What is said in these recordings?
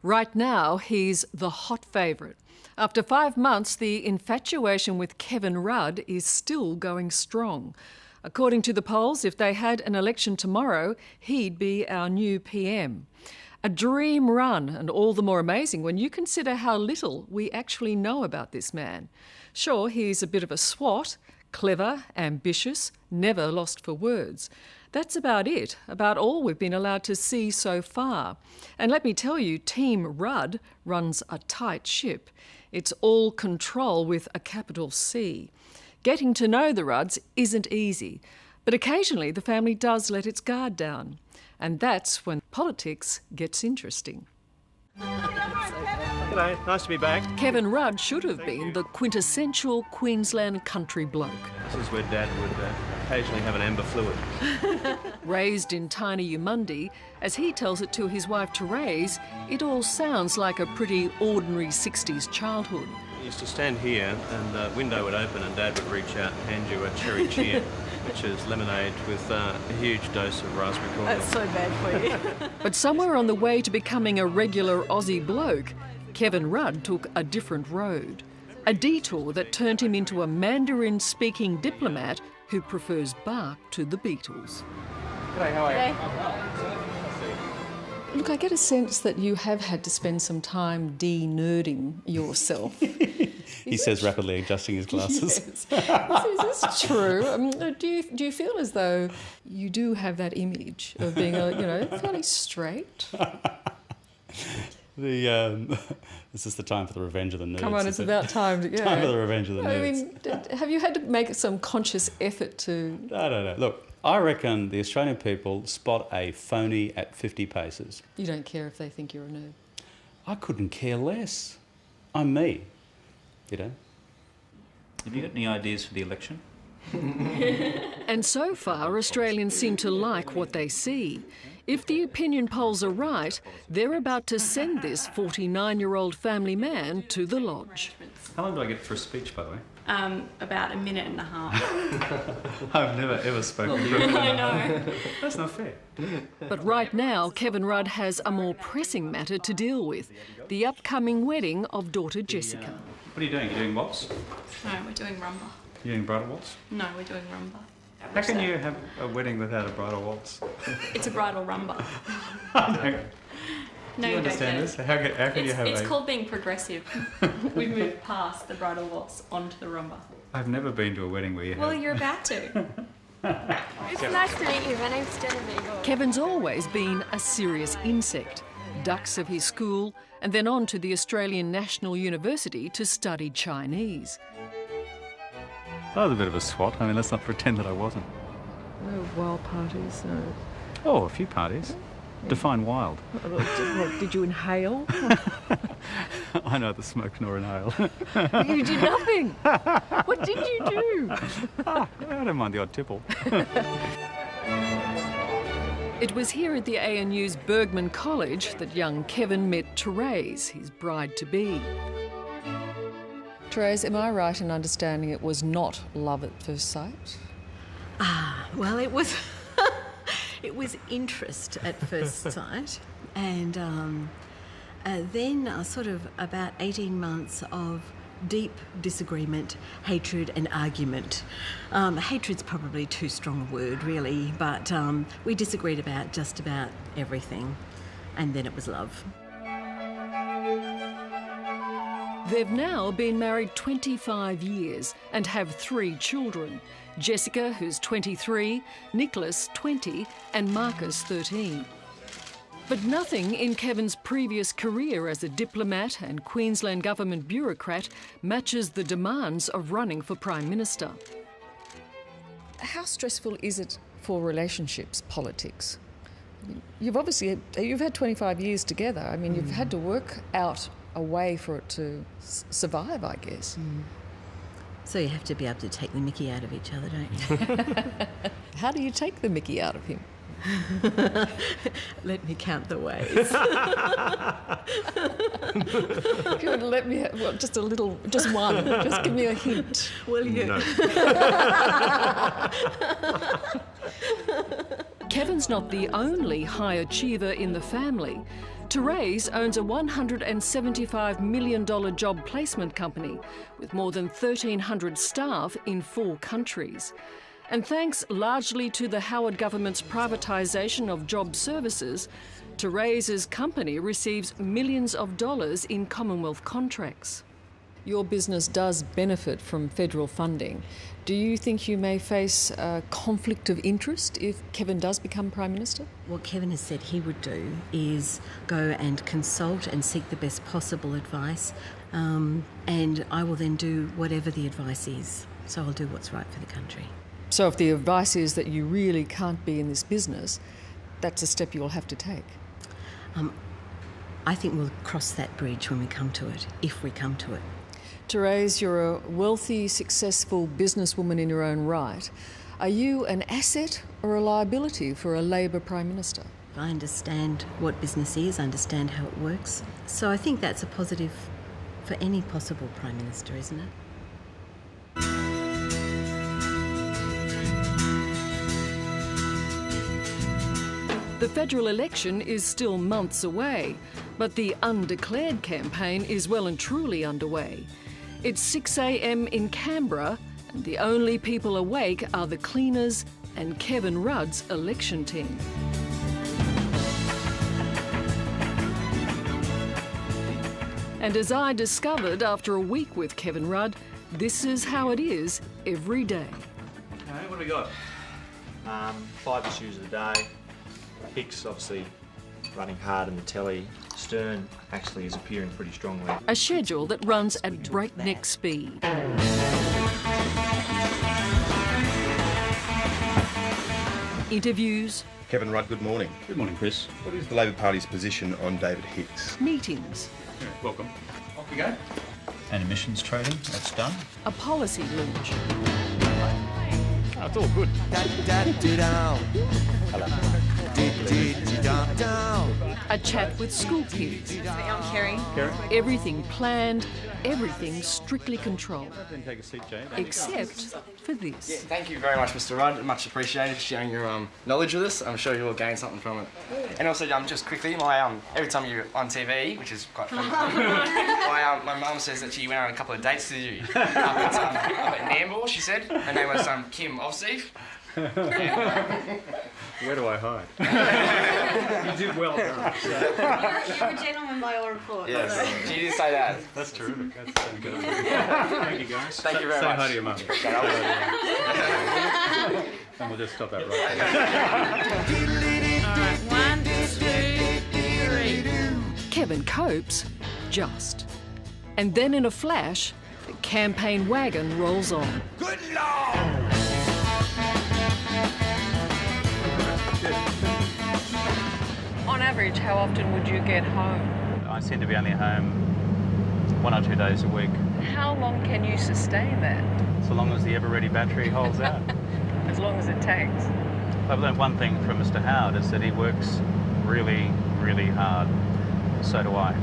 Right now, he's the hot favourite. After 5 months, the infatuation with Kevin Rudd is still going strong. According to the polls, if they had an election tomorrow, he'd be our new PM. A dream run, and all the more amazing when you consider how little we actually know about this man. Sure, he's a bit of a swot, clever, ambitious, never lost for words. That's about it, about all we've been allowed to see so far. And let me tell you, Team Rudd runs a tight ship. It's all control with a capital C. Getting to know the Rudds isn't easy, but occasionally the family does let its guard down. And that's when politics gets interesting. G'day, nice to be back. Kevin Rudd should have been the quintessential Queensland country bloke. This is where Dad would occasionally have an amber fluid. Raised in tiny Yamundi, as he tells it to his wife Therese, it all sounds like a pretty ordinary 60s childhood. You used to stand here and the window would open and Dad would reach out and hand you a cherry cheer, which is lemonade with a huge dose of raspberry cordial. That's so bad for you. But somewhere on the way to becoming a regular Aussie bloke, Kevin Rudd took a different road. A detour that turned him into a Mandarin-speaking diplomat who prefers bark to the Beatles. G'day, how are you? Look, I get a sense that you have had to spend some time de-nerding yourself. He says, rapidly adjusting his glasses. Yes. Is this true? Do you feel as though you do have that image of being, fairly straight? This is the time for the revenge of the nerds. Come on, it's about time. Time for the revenge of the nerds. I mean, have you had to make some conscious effort to... No. Look, I reckon the Australian people spot a phony at 50 paces. You don't care if they think you're a nerd? I couldn't care less. I'm me, you know. Have you got any ideas for the election? And so far, Australians seem to like what they see. If the opinion polls are right, they're about to send this 49-year-old family man to the lodge. How long do I get for a speech, by the way? About a minute and a half. I've never ever spoken to a I know. That's not fair. But right now, Kevin Rudd has a more pressing matter to deal with, the upcoming wedding of daughter Jessica. What are you doing? You're doing waltz? No, we're doing rumba. You're doing bridal waltz? No, we're doing rumba. How can you have a wedding without a bridal waltz? It's a bridal rumba. No, Do you understand this? How can you have It's called being progressive. We've moved past the bridal waltz onto the rumba. I've never been to a wedding where you have... Well, you're about to. It's nice to meet you. My name's Genevieve. Kevin's always been a serious insect. Ducks of his school, and then on to the Australian National University to study Chinese. I was a bit of a swot. I mean, let's not pretend that I wasn't. No wild parties, no. Oh, a few parties. Define wild. What, did you inhale? I neither smoke nor inhale. You did nothing. What did you do? I don't mind the odd tipple. It was here at the ANU's Bergman College that young Kevin met Therese, his bride-to-be. Therese, am I right in understanding it was not love at first sight? Well, it was it was interest at first sight, and then sort of about 18 months of deep disagreement, hatred and argument. Hatred's probably too strong a word, really, but we disagreed about just about everything, and then it was love. They've now been married 25 years and have 3 children. Jessica, who's 23, Nicholas, 20, and Marcus, 13. But nothing in Kevin's previous career as a diplomat and Queensland government bureaucrat matches the demands of running for Prime Minister. How stressful is it for relationships, politics? You've had 25 years together. I mean, you've had to work out a way for it to survive, I guess. So you have to be able to take the mickey out of each other, don't you? How do you take the mickey out of him? Let me count the ways. Good, let me have, just a little, just one. Just give me a hint. Will you? No. Kevin's not the only high achiever in the family. Therese owns a $175 million job placement company with more than 1,300 staff in 4 countries. And thanks largely to the Howard government's privatisation of job services, Therese's company receives millions of dollars in Commonwealth contracts. Your business does benefit from federal funding. Do you think you may face a conflict of interest if Kevin does become Prime Minister? What Kevin has said he would do is go and consult and seek the best possible advice, and I will then do whatever the advice is. So I'll do what's right for the country. So if the advice is that you really can't be in this business, that's a step you'll have to take. I think we'll cross that bridge when we come to it, if we come to it. Therese, you're a wealthy, successful businesswoman in your own right. Are you an asset or a liability for a Labor Prime Minister? I understand what business is, I understand how it works. So I think that's a positive for any possible Prime Minister, isn't it? The federal election is still months away, but the undeclared campaign is well and truly underway. It's 6 a.m. in Canberra, and the only people awake are the cleaners and Kevin Rudd's election team. And as I discovered after a week with Kevin Rudd, this is how it is every day. Okay, what do we got? 5 issues a day. Hicks obviously running hard in the telly. Stern actually is appearing pretty strongly. A schedule that runs at breakneck speed. Interviews. Kevin Rudd, good morning. Good morning, Chris. What is the Labor Party's position on David Hicks? Meetings. Welcome. Off you go. And emissions trading, that's done. A policy lunch. Oh, it's all good. A chat with school kids. I'm Kerry. Everything planned, everything strictly controlled. Then take a seat, Jane. Except for this. Thank you very much, Mr. Rudd. Much appreciated sharing your knowledge with us. I'm sure you will gain something from it. And also, just quickly, every time you're on TV, which is quite funny, my mum says that she went on a couple of dates with you up at Nambour, she said. Her name was Kim Ovseef. Where do I hide? You did well. You're a gentleman by all reports. Yes, she did say that. That's terrific. That's good. Thank you, guys. Thank you very Say much. hi to your mum. And we'll just stop that right there. 1, 2, 3. Kevin copes, just. And then in a flash, the campaign wagon rolls on. Good Lord! On average, how often would you get home? I seem to be only home 1 or 2 days a week, How long can you sustain that? so long as the ever-ready battery holds out. As long as it takes. I've learned one thing from Mr. Howard, is that he works really, really hard. So do I.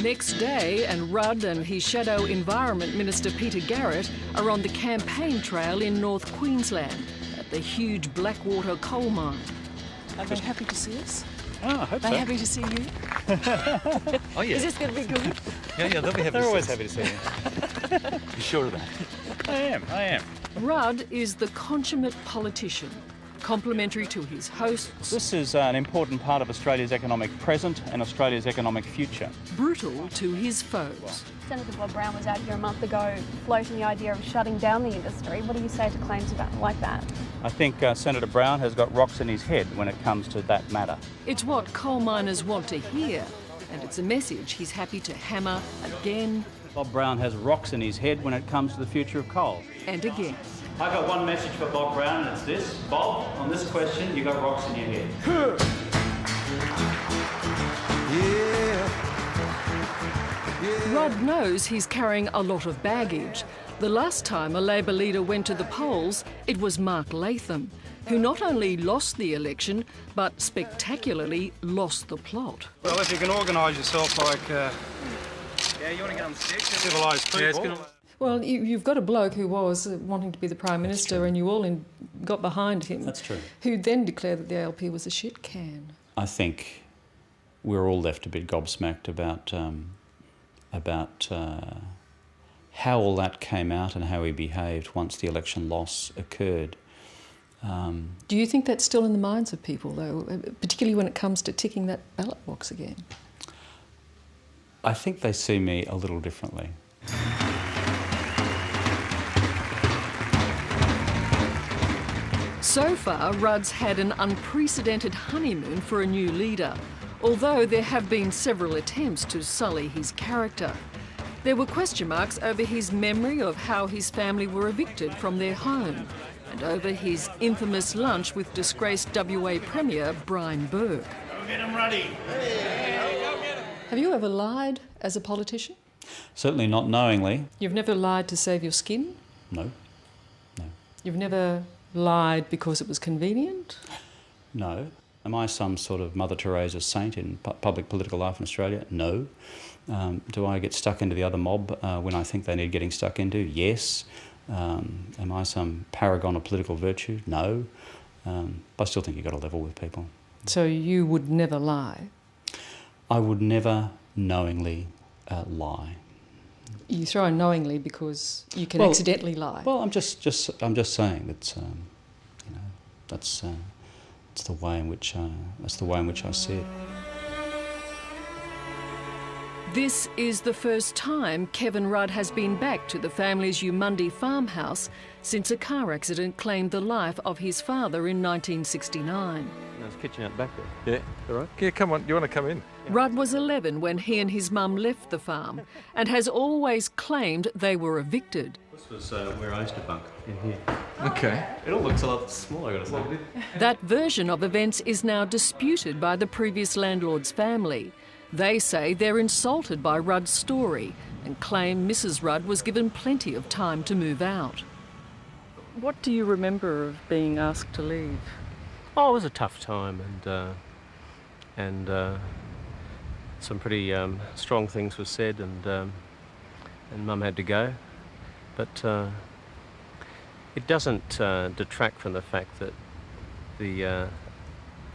Next day, and Rudd and his shadow Environment Minister Peter Garrett are on the campaign trail in North Queensland at the huge Blackwater coal mine. Are they happy to see us? Oh, I hope Are they so. happy to see you? Oh, yeah. Is this going to be good? Yeah, they'll be happy. They're always happy to see you. You sure of that? I am. Rudd is the consummate politician, complementary to his hosts, This is an important part of Australia's economic present and Australia's economic future. brutal to his foes. Senator Bob Brown was out here a month ago floating the idea of shutting down the industry. What do you say to claims about like that? I think Senator Brown has got rocks in his head when it comes to that matter. It's what coal miners want to hear, and it's a message he's happy to hammer again Bob Brown has rocks in his head when it comes to the future of coal. and again. I've got one message for Bob Brown, and it's this. Bob, on this question, you got rocks in your head. Rudd knows he's carrying a lot of baggage. The last time a Labor leader went to the polls, it was Mark Latham, who not only lost the election, but spectacularly lost the plot. Well, if you can organise yourself like Yeah, you want to get on the stick? civilised people. Well, you've got a bloke who was wanting to be the Prime Minister and you all got behind him. That's true. Who then declared that the ALP was a shit can. I think we're all left a bit gobsmacked about how all that came out and how he behaved once the election loss occurred. Do you think that's still in the minds of people, though, particularly when it comes to ticking that ballot box again? I think they see me a little differently. So far, Rudds had an unprecedented honeymoon for a new leader, although there have been several attempts to sully his character. There were question marks over his memory of how his family were evicted from their home and over his infamous lunch with disgraced WA Premier Brian Burke. Go get him, Ruddy. Have you ever lied as a politician? Certainly not knowingly. You've never lied to save your skin? No. You've never lied because it was convenient? No. Am I some sort of Mother Teresa saint in public political life in Australia? No. Do I get stuck into the other mob when I think they need getting stuck into? Yes. Am I some paragon of political virtue? No. But I still think you've got to level with people. So you would never lie? I would never knowingly lie. You throw in knowingly because you can accidentally lie. Well, I'm just saying that that's the way in which I see it. This is the first time Kevin Rudd has been back to the family's Eumundi farmhouse since a car accident claimed the life of his father in 1969. There's a kitchen out back there. Yeah, all right. Yeah, come on. You want to come in? Rudd was 11 when he and his mum left the farm and has always claimed they were evicted. This was where I used to bunk, in here. Okay. It all looks a lot smaller, I've got to say. That version of events is now disputed by the previous landlord's family. They say they're insulted by Rudd's story and claim Mrs. Rudd was given plenty of time to move out. What do you remember of being asked to leave? Oh, it was a tough time, and some pretty strong things were said, and Mum had to go. But it doesn't detract from the fact that the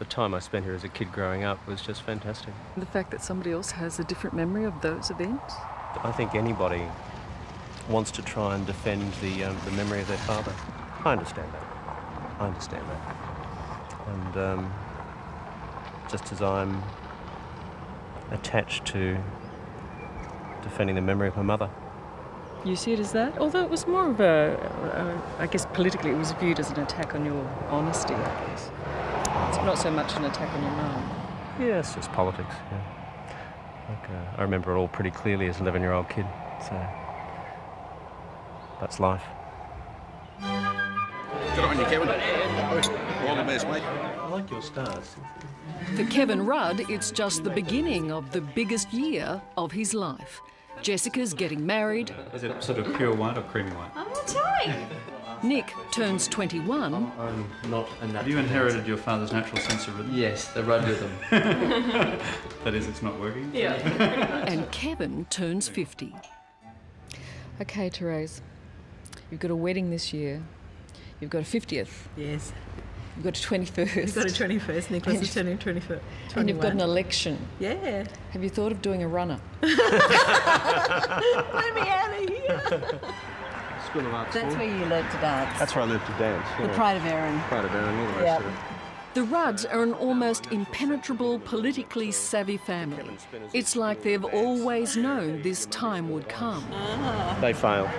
time I spent here as a kid growing up was just fantastic. The fact that somebody else has a different memory of those events? I think anybody wants to try and defend the memory of their father. I understand that. And just as I'm attached to defending the memory of my mother. You see it as that? Although it was more of I guess politically it was viewed as an attack on your honesty, I guess. It's not so much an attack on your mum. Yeah, it's just politics, yeah. I remember it all pretty clearly as an 11-year-old kid, so that's life. Good on you, Kevin. All the best, mate. I like your stars. For Kevin Rudd, it's just the beginning of the biggest year of his life. Jessica's getting married. Is it sort of pure white or creamy white? I'm not telling. Nick turns 21. I'm not a natural. Have you inherited your father's natural sense of rhythm? Yes, the Rudd rhythm. That is, it's not working? Yeah. And Kevin turns 50. OK, Therese, you've got a wedding this year. You've got a 50th. Yes. You've got a 21st. We've got a 21st. Nicholas is turning 21st. And you've got an election. Yeah. Have you thought of doing a runner? Let me out of here. School of Arts. That's where you learnt to dance. That's where I lived to dance. The Pride of Erin. Pride of Erin, all the rest of it. The Rudds are an almost impenetrable, politically savvy family. It's like they've always known this time would come. They failed.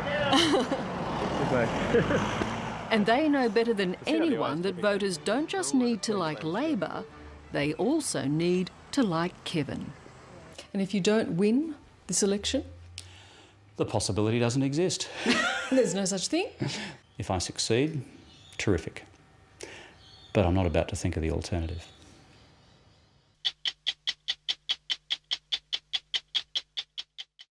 And they know better than anyone that voters don't just need to like Labor, they also need to like Kevin. And if you don't win this election? The possibility doesn't exist. There's no such thing? If I succeed, terrific. But I'm not about to think of the alternative.